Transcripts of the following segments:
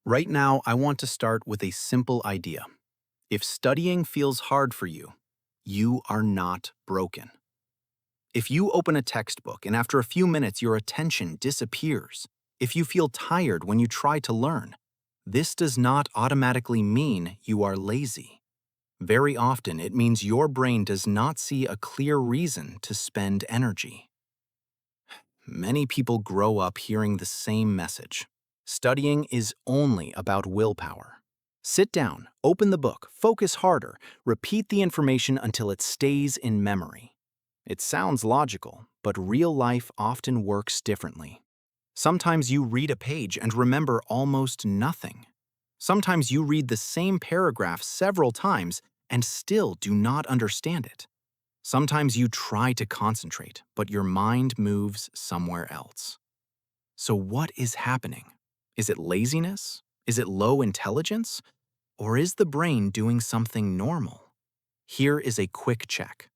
Right now, I want to start with a simple idea. If studying feels hard for you, you are not broken. If you open a textbook and after a few minutes your attention disappears, if you feel tired when you try to learn, this does not automatically mean you are lazy. Very often, it means your brain does not see a clear reason to spend energy. Many people grow up hearing the same message. Studying is only about willpower. Sit down, open the book, focus harder, repeat the information until it stays in memory. It sounds logical, but real life often works differently. Sometimes you read a page and remember almost nothing. Sometimes you read the same paragraph several times and still do not understand it. Sometimes you try to concentrate, but your mind moves somewhere else. So what is happening? Is it laziness? Is it low intelligence? Or is the brain doing something normal? Here is a quick check.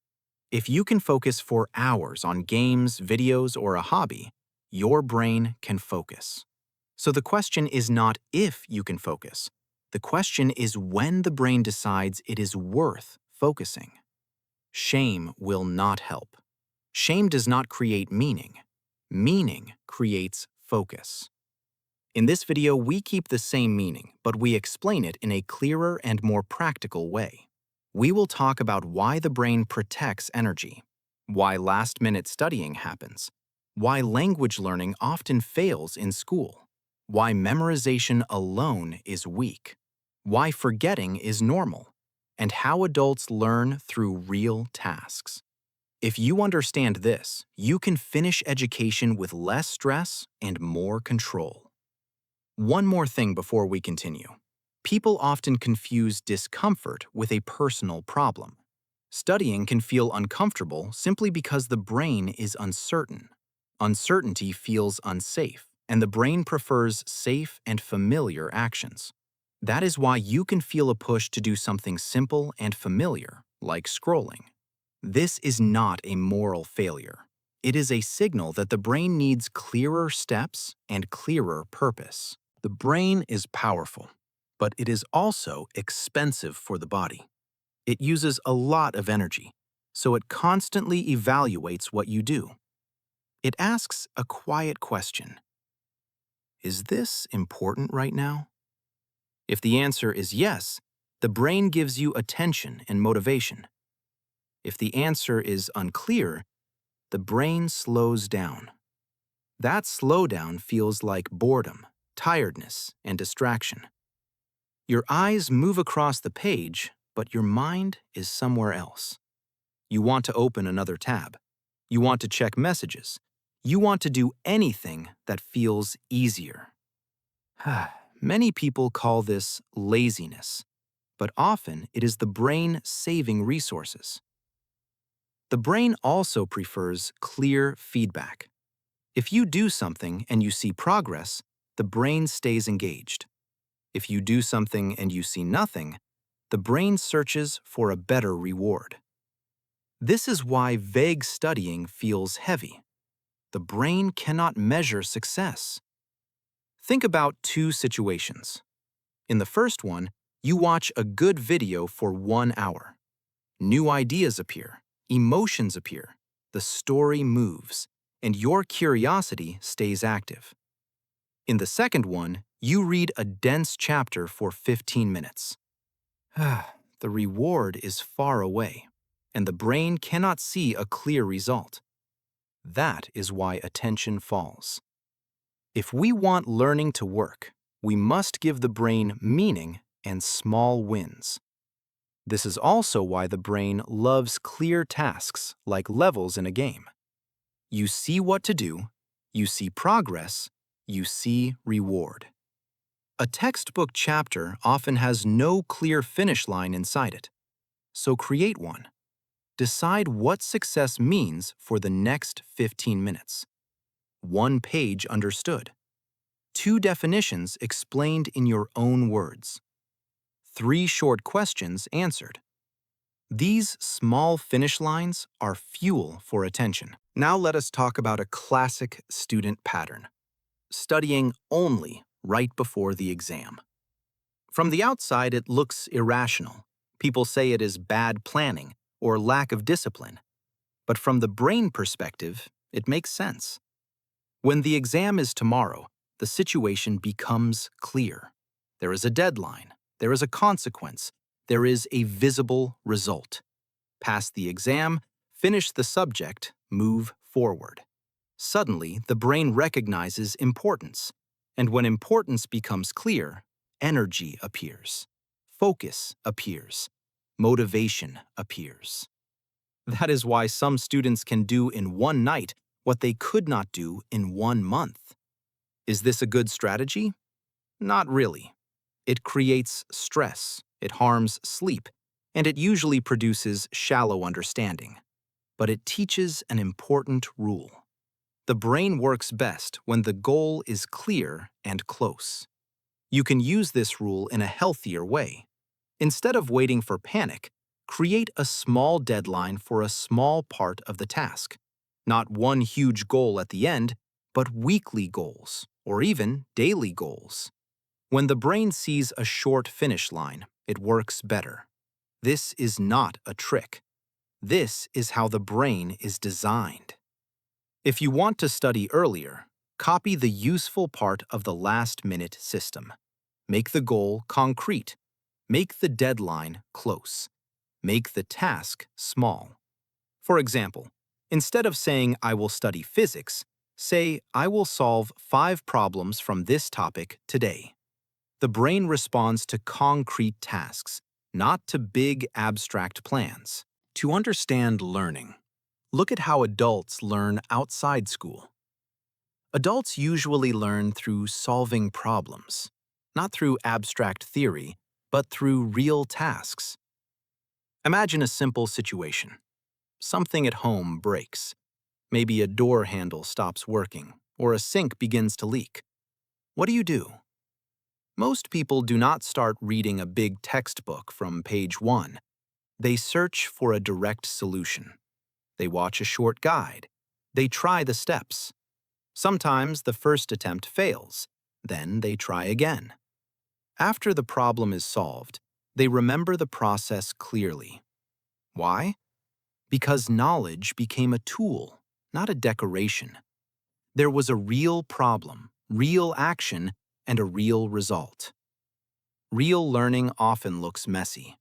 If you can focus for hours on games, videos, or a hobby, your brain can focus. So the question is not if you can focus. The question is when the brain decides it is worth focusing. Shame will not help. Shame does not create meaning. Meaning creates focus. In this video, we keep the same meaning, but we explain it in a clearer and more practical way. We will talk about why the brain protects energy, why last-minute studying happens, why language learning often fails in school, why memorization alone is weak, why forgetting is normal, and how adults learn through real tasks. If you understand this, you can finish education with less stress and more control. One more thing before we continue. People often confuse discomfort with a personal problem. Studying can feel uncomfortable simply because the brain is uncertain. Uncertainty feels unsafe, and the brain prefers safe and familiar actions. That is why you can feel a push to do something simple and familiar, like scrolling. This is not a moral failure. It is a signal that the brain needs clearer steps and clearer purpose. The brain is powerful, but it is also expensive for the body. It uses a lot of energy, so it constantly evaluates what you do. It asks a quiet question. Is this important right now? If the answer is yes, the brain gives you attention and motivation. If the answer is unclear, the brain slows down. That slowdown feels like boredom, tiredness, and distraction. Your eyes move across the page, but your mind is somewhere else. You want to open another tab. You want to check messages. You want to do anything that feels easier. Many people call this laziness, but often it is the brain saving resources. The brain also prefers clear feedback. If you do something and you see progress, the brain stays engaged. If you do something and you see nothing, the brain searches for a better reward. This is why vague studying feels heavy. The brain cannot measure success. Think about two situations. In the first one, you watch a good video for 1 hour. New ideas appear, emotions appear, the story moves, and your curiosity stays active. In the second one, you read a dense chapter for 15 minutes. The reward is far away, and the brain cannot see a clear result. That is why attention falls. If we want learning to work, we must give the brain meaning and small wins. This is also why the brain loves clear tasks like levels in a game. You see what to do, you see progress, you see reward. A textbook chapter often has no clear finish line inside it, so create one. Decide what success means for the next 15 minutes. 1 page understood. 2 definitions explained in your own words. 3 short questions answered. These small finish lines are fuel for attention. Now let us talk about a classic student pattern: studying only right before the exam. From the outside, it looks irrational. People say it is bad planning or lack of discipline. But from the brain perspective, it makes sense. When the exam is tomorrow, the situation becomes clear. There is a deadline, there is a consequence, there is a visible result. Pass the exam, finish the subject, move forward. Suddenly, the brain recognizes importance. And when importance becomes clear, energy appears, focus appears, motivation appears. That is why some students can do in one night what they could not do in 1 month. Is this a good strategy? Not really. It creates stress, it harms sleep, and it usually produces shallow understanding. But it teaches an important rule. The brain works best when the goal is clear and close. You can use this rule in a healthier way. Instead of waiting for panic, create a small deadline for a small part of the task. Not one huge goal at the end, but weekly goals, or even daily goals. When the brain sees a short finish line, it works better. This is not a trick. This is how the brain is designed. If you want to study earlier, copy the useful part of the last-minute system. Make the goal concrete. Make the deadline close. Make the task small. For example, instead of saying I will study physics, say I will solve 5 problems from this topic today. The brain responds to concrete tasks, not to big abstract plans. To understand learning, look at how adults learn outside school. Adults usually learn through solving problems, not through abstract theory, but through real tasks. Imagine a simple situation. Something at home breaks. Maybe a door handle stops working, or a sink begins to leak. What do? Most people do not start reading a big textbook from page 1. They search for a direct solution. They watch a short guide. They try the steps. Sometimes the first attempt fails. Then they try again. After the problem is solved, they remember the process clearly. Why? Because knowledge became a tool, not a decoration. There was a real problem, real action, and a real result. Real learning often looks messy.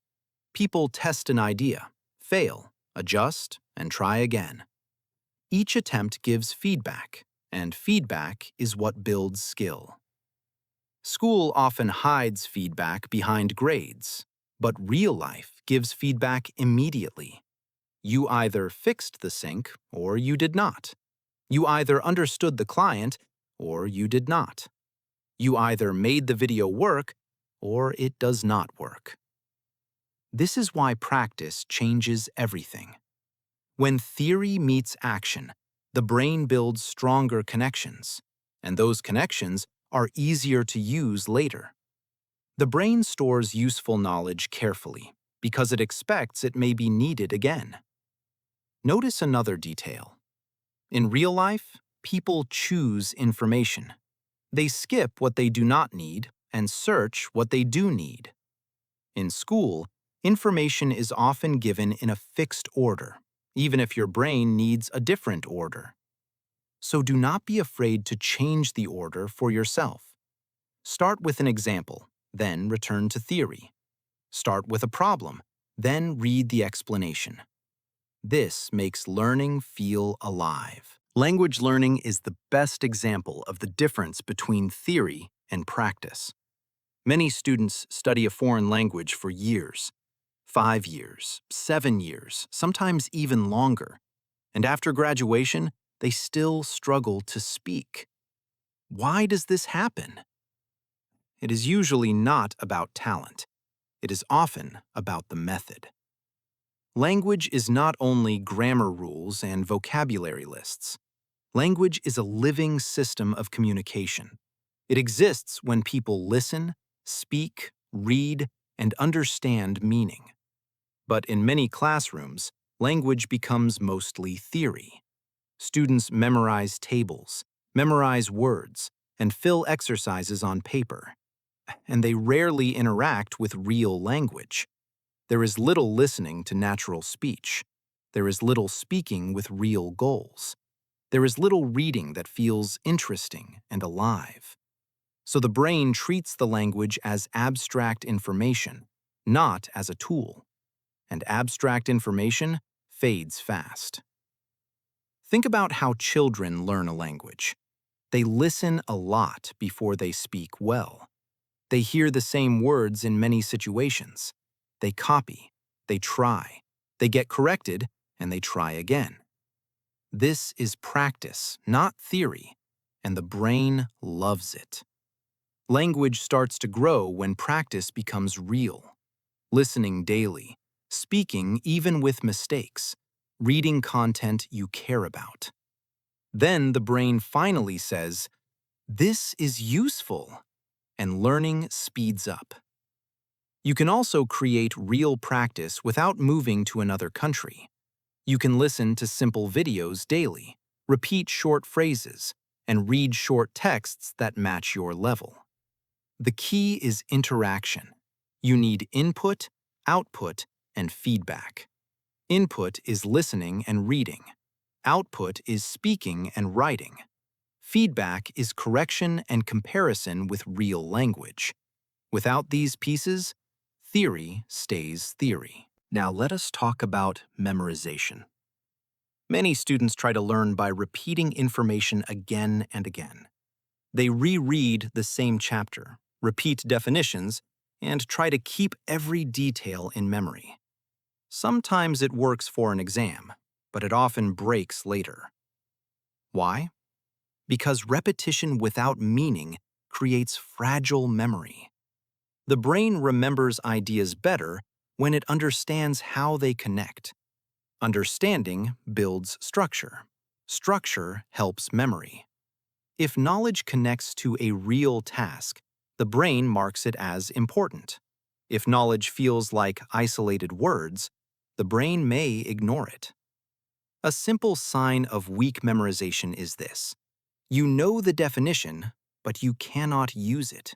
People test an idea, fail, adjust, and try again. Each attempt gives feedback, and feedback is what builds skill. School often hides feedback behind grades, but real life gives feedback immediately. You either fixed the sink or you did not. You either understood the client or you did not. You either made the video work or it does not work. This is why practice changes everything. When theory meets action, the brain builds stronger connections, and those connections are easier to use later. The brain stores useful knowledge carefully because it expects it may be needed again. Notice another detail. In real life, people choose information. They skip what they do not need and search what they do need. In school, information is often given in a fixed order, even if your brain needs a different order. So do not be afraid to change the order for yourself. Start with an example, then return to theory. Start with a problem, then read the explanation. This makes learning feel alive. Language learning is the best example of the difference between theory and practice. Many students study a foreign language for years, 5 years, 7 years, sometimes even longer. And after graduation, they still struggle to speak. Why does this happen? It is usually not about talent. It is often about the method. Language is not only grammar rules and vocabulary lists. Language is a living system of communication. It exists when people listen, speak, read, and understand meaning. But in many classrooms, language becomes mostly theory. Students memorize tables, memorize words, and fill exercises on paper, and they rarely interact with real language. There is little listening to natural speech. There is little speaking with real goals. There is little reading that feels interesting and alive. So the brain treats the language as abstract information, not as a tool. And abstract information fades fast. Think about how children learn a language. They listen a lot before they speak well. They hear the same words in many situations. They copy, they try, they get corrected, and they try again. This is practice, not theory, and the brain loves it. Language starts to grow when practice becomes real. Listening daily, speaking even with mistakes, reading content you care about. Then the brain finally says, "This is useful," and learning speeds up. You can also create real practice without moving to another country. You can listen to simple videos daily, repeat short phrases, and read short texts that match your level. The key is interaction. You need input, output, and feedback. Input is listening and reading. Output is speaking and writing. Feedback is correction and comparison with real language. Without these pieces, theory stays theory. Now let us talk about memorization. Many students try to learn by repeating information again and again. They reread the same chapter, repeat definitions, and try to keep every detail in memory. Sometimes it works for an exam, but it often breaks later. Why? Because repetition without meaning creates fragile memory. The brain remembers ideas better when it understands how they connect. Understanding builds structure. Structure helps memory. If knowledge connects to a real task, the brain marks it as important. If knowledge feels like isolated words, the brain may ignore it. A simple sign of weak memorization is this. You know the definition, but you cannot use it.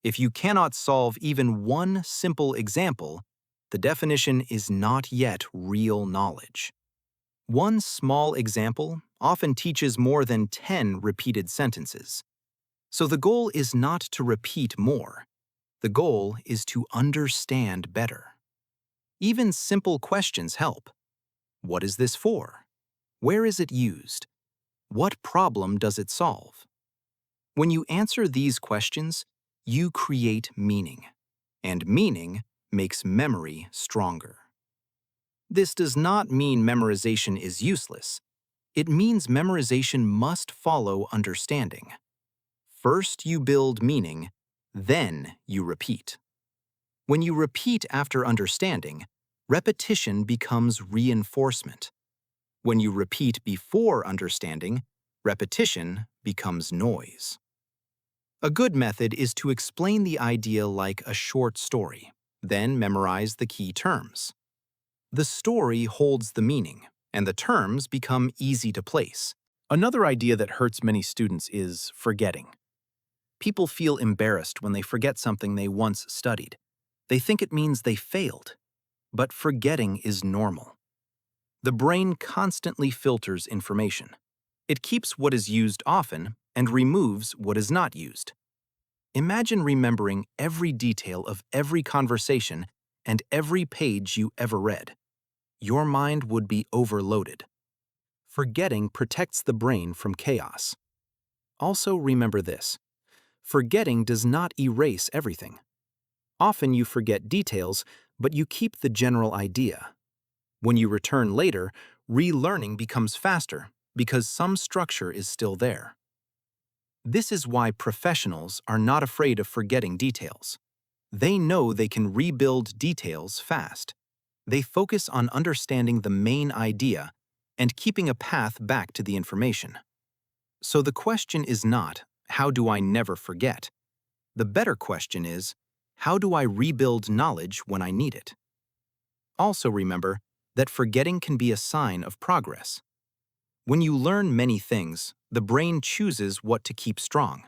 If you cannot solve even one simple example, the definition is not yet real knowledge. One small example often teaches more than 10 repeated sentences. So the goal is not to repeat more. The goal is to understand better. Even simple questions help. What is this for? Where is it used? What problem does it solve? When you answer these questions, you create meaning, and meaning makes memory stronger. This does not mean memorization is useless. It means memorization must follow understanding. First you build meaning, then you repeat. When you repeat after understanding, repetition becomes reinforcement. When you repeat before understanding, repetition becomes noise. A good method is to explain the idea like a short story, then memorize the key terms. The story holds the meaning, and the terms become easy to place. Another idea that hurts many students is forgetting. People feel embarrassed when they forget something they once studied. They think it means they failed. But forgetting is normal. The brain constantly filters information. It keeps what is used often and removes what is not used. Imagine remembering every detail of every conversation and every page you ever read. Your mind would be overloaded. Forgetting protects the brain from chaos. Also remember this. Forgetting does not erase everything. Often you forget details, but you keep the general idea. When you return later, relearning becomes faster because some structure is still there. This is why professionals are not afraid of forgetting details. They know they can rebuild details fast. They focus on understanding the main idea and keeping a path back to the information. So the question is not, how do I never forget? The better question is, how do I rebuild knowledge when I need it? Also remember that forgetting can be a sign of progress. When you learn many things, the brain chooses what to keep strong.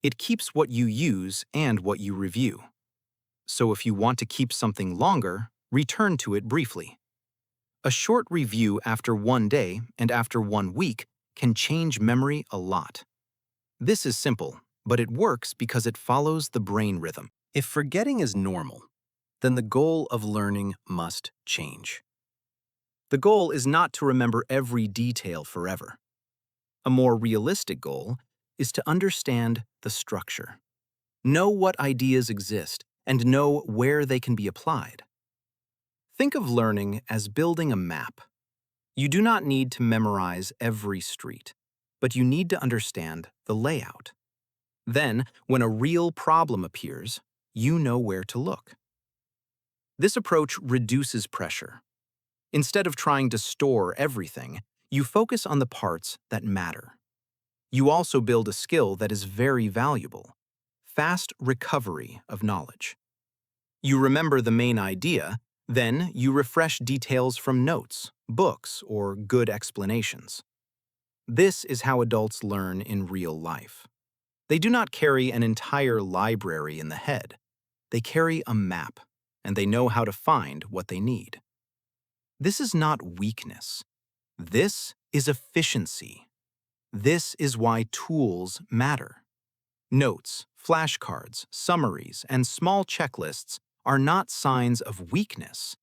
It keeps what you use and what you review. So if you want to keep something longer, return to it briefly. A short review after 1 day and after 1 week can change memory a lot. This is simple, but it works because it follows the brain rhythm. If forgetting is normal, then the goal of learning must change. The goal is not to remember every detail forever. A more realistic goal is to understand the structure. Know what ideas exist and know where they can be applied. Think of learning as building a map. You do not need to memorize every street, but you need to understand the layout. Then, when a real problem appears, you know where to look. This approach reduces pressure. Instead of trying to store everything, you focus on the parts that matter. You also build a skill that is very valuable: fast recovery of knowledge. You remember the main idea, then you refresh details from notes, books, or good explanations. This is how adults learn in real life. They do not carry an entire library in the head. They carry a map, and they know how to find what they need. This is not weakness. This is efficiency. This is why tools matter. Notes, flashcards, summaries, and small checklists are not signs of weakness.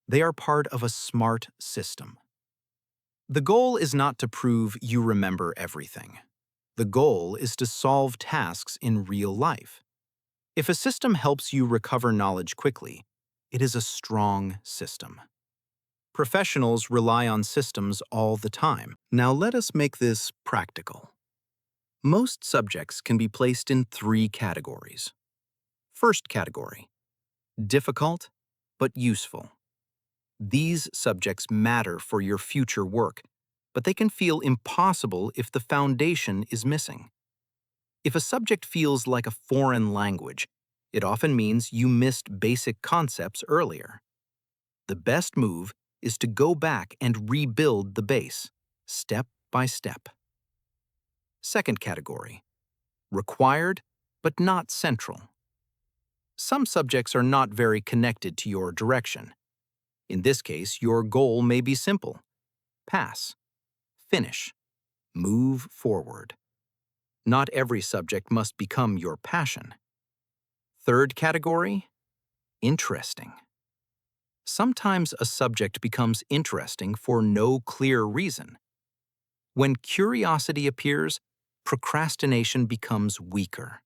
They are part of a smart system. The goal is not to prove you remember everything. The goal is to solve tasks in real life. If a system helps you recover knowledge quickly, it is a strong system. Professionals rely on systems all the time. Now let us make this practical. Most subjects can be placed in 3 categories. First category: difficult but useful. These subjects matter for your future work, but they can feel impossible if the foundation is missing. If a subject feels like a foreign language, it often means you missed basic concepts earlier. The best move is to go back and rebuild the base, step by step. Second category: required but not central. Some subjects are not very connected to your direction. In this case, your goal may be simple: pass, finish, move forward. Not every subject must become your passion. Third category: interesting. Sometimes a subject becomes interesting for no clear reason. When curiosity appears, procrastination becomes weaker.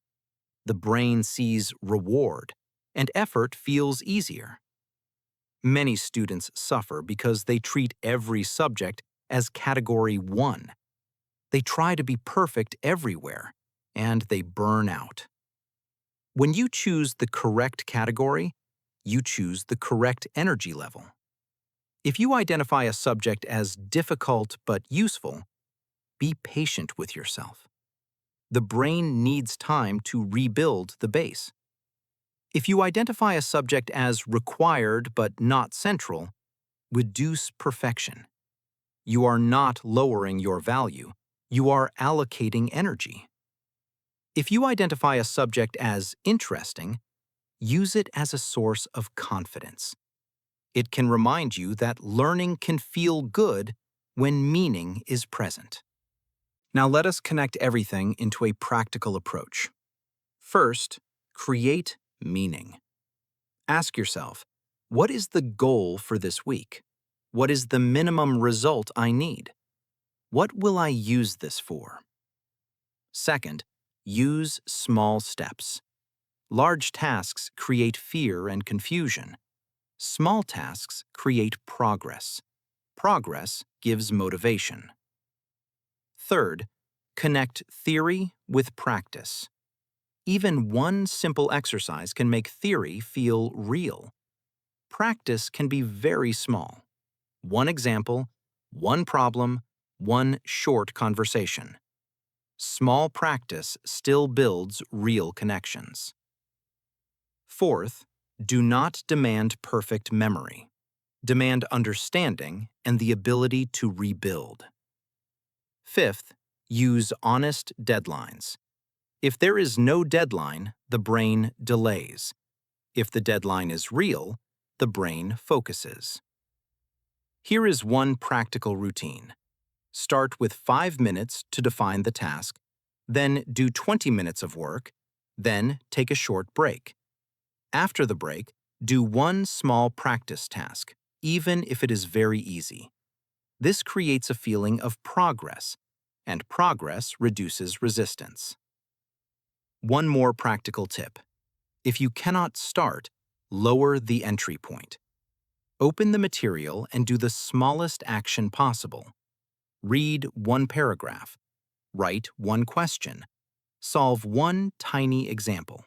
The brain sees reward, and effort feels easier. Many students suffer because they treat every subject as Category 1. They try to be perfect everywhere, and they burn out. When you choose the correct category, you choose the correct energy level. If you identify a subject as difficult but useful, be patient with yourself. The brain needs time to rebuild the base. If you identify a subject as required but not central, reduce perfection. You are not lowering your value, you are allocating energy. If you identify a subject as interesting, use it as a source of confidence. It can remind you that learning can feel good when meaning is present. Now let us connect everything into a practical approach. First, create meaning. Ask yourself, what is the goal for this week? What is the minimum result I need? What will I use this for? Second, use small steps. Large tasks create fear and confusion. Small tasks create progress. Progress gives motivation. Third, connect theory with practice. Even one simple exercise can make theory feel real. Practice can be very small. One example, one problem, one short conversation. Small practice still builds real connections. Fourth, do not demand perfect memory. Demand understanding and the ability to rebuild. Fifth, use honest deadlines. If there is no deadline, the brain delays. If the deadline is real, the brain focuses. Here is one practical routine. Start with 5 minutes to define the task, then do 20 minutes of work, then take a short break. After the break, do one small practice task, even if it is very easy. This creates a feeling of progress, and progress reduces resistance. One more practical tip. If you cannot start, lower the entry point. Open the material and do the smallest action possible. Read one paragraph. Write one question. Solve one tiny example.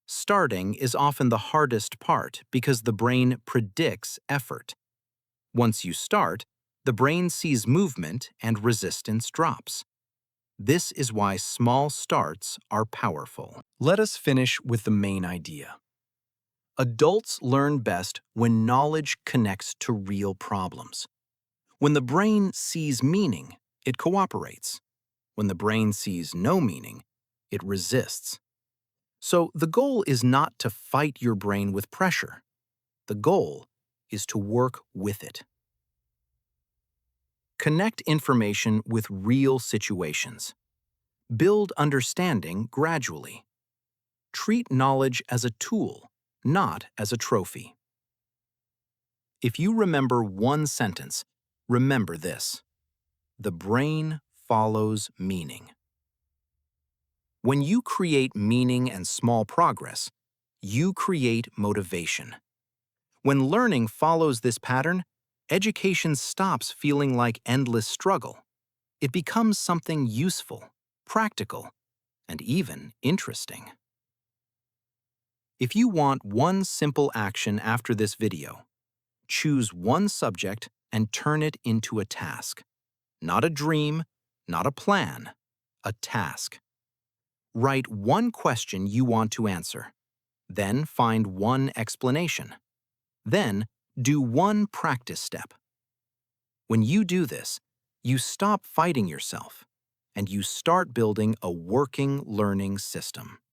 Starting is often the hardest part because the brain predicts effort. Once you start, the brain sees movement and resistance drops. This is why small starts are powerful. Let us finish with the main idea. Adults learn best when knowledge connects to real problems. When the brain sees meaning, it cooperates. When the brain sees no meaning, it resists. So the goal is not to fight your brain with pressure. The goal is to work with it. Connect information with real situations. Build understanding gradually. Treat knowledge as a tool, not as a trophy. If you remember one sentence, remember this: the brain follows meaning. When you create meaning and small progress, you create motivation. When learning follows this pattern, education stops feeling like endless struggle. It becomes something useful, practical, and even interesting. If you want one simple action after this video, choose one subject and turn it into a task. Not a dream, not a plan, a task. Write one question you want to answer. Then find one explanation. Then do one practice step. When you do this, you stop fighting yourself and you start building a working learning system.